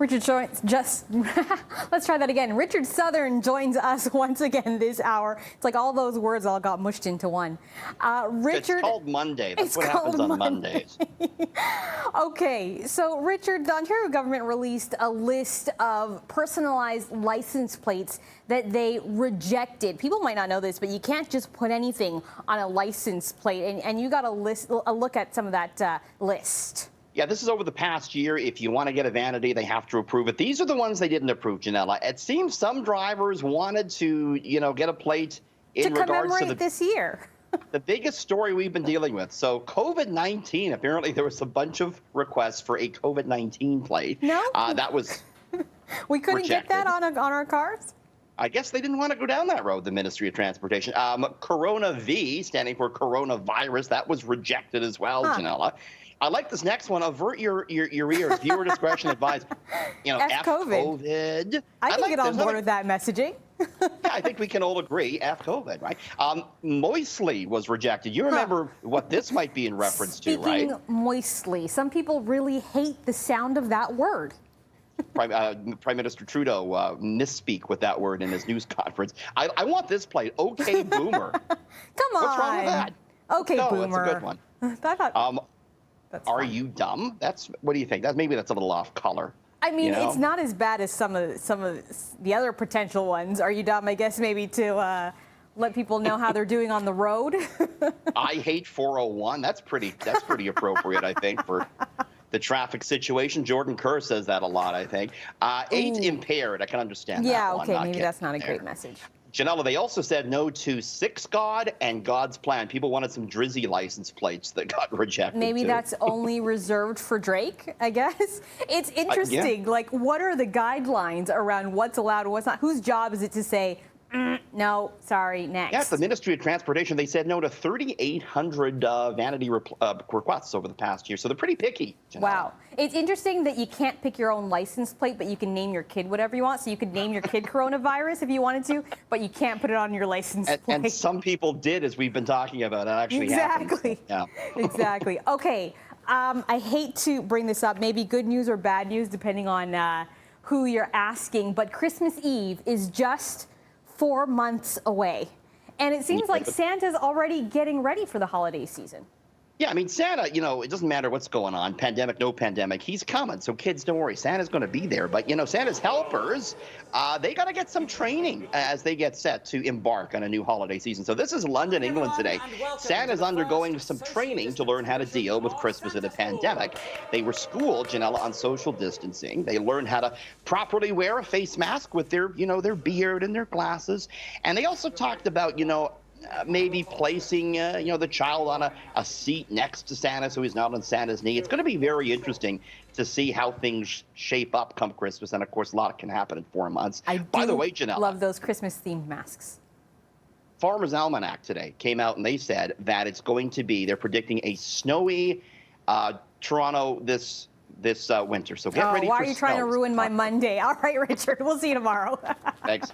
Richard joins just, let's try that again. Richard Southern joins us once again this hour. It's like all those words all got mushed into one. Richard, it's called Monday. That's what happens on Mondays. Okay, so Richard, the Ontario government released a list of personalized license plates that they rejected. People might not know this, but you can't just put anything on a license plate, and you got a look at some of that list. Yeah, this is over the past year. If you want to get a vanity, they have to approve it. These are the ones they didn't approve, Janella. It seems some drivers wanted to, get a plate in regards to this year. The biggest story we've been dealing with. So COVID-19, apparently there was a bunch of requests for a COVID-19 plate. No? That was we couldn't rejected. Get that on our cars? I guess they didn't want to go down that road, the Ministry of Transportation. Corona V, standing for coronavirus, that was rejected as well, Janella. I like this next one. Avert your ears. Viewer discretion advised. F COVID. I can get on board with that messaging. Yeah, I think we can all agree. F COVID, right? Moistly was rejected. You remember what this might be in reference to, right? Speaking moistly. Some people really hate the sound of that word. Prime Minister Trudeau misspeak with that word in his news conference. I want this plate. Okay, boomer. Come on. What's wrong with that? Okay, boomer. That's a good one. Are fun. you dumb? What do you think? Maybe that's a little off color. I mean, it's not as bad as some of the other potential ones. Are you dumb? I guess maybe to let people know how they're doing on the road. I hate 401. That's pretty appropriate, I think, for the traffic situation. Jordan Kerr says that a lot, I think. 8 impaired. I can understand that. Yeah, one. okay, maybe that's not a great message. Janella, they also said no to Six God and God's Plan. People wanted some Drizzy license plates that got rejected. Maybe that's only reserved for Drake, I guess. It's interesting. Like, what are the guidelines around what's allowed and what's not? Whose job is it to say, no, sorry, next? Yes, the Ministry of Transportation, they said no to 3,800 vanity requests over the past year. So they're pretty picky. Janella. Wow. It's interesting that you can't pick your own license plate, but you can name your kid whatever you want. So you could name your kid coronavirus if you wanted to, but you can't put it on your license plate. And some people did, as we've been talking about. It actually Exactly. happened. Yeah. Exactly. Okay. I hate to bring this up, maybe good news or bad news, depending on who you're asking, but Christmas Eve is just 4 months away. And it seems like Santa's already getting ready for the holiday season. Yeah, I mean, Santa, it doesn't matter what's going on, pandemic, no pandemic, he's coming. So kids, don't worry, Santa's going to be there. But, Santa's helpers, they got to get some training as they get set to embark on a new holiday season. So this is London, England today. Santa's undergoing some training to learn how to deal with Christmas in a pandemic. They were schooled, Janella, on social distancing. They learned how to properly wear a face mask with their, their beard and their glasses. And they also talked about, maybe placing, the child on a seat next to Santa so he's not on Santa's knee. It's going to be very interesting to see how things shape up come Christmas. And, of course, a lot can happen in 4 months. By the way, Janella, love those Christmas-themed masks. Farmer's Almanac today came out, and they said that it's going to be, they're predicting a snowy Toronto this winter. So get ready for Why are you trying to ruin my Monday? All right, Richard, we'll see you tomorrow. Thanks.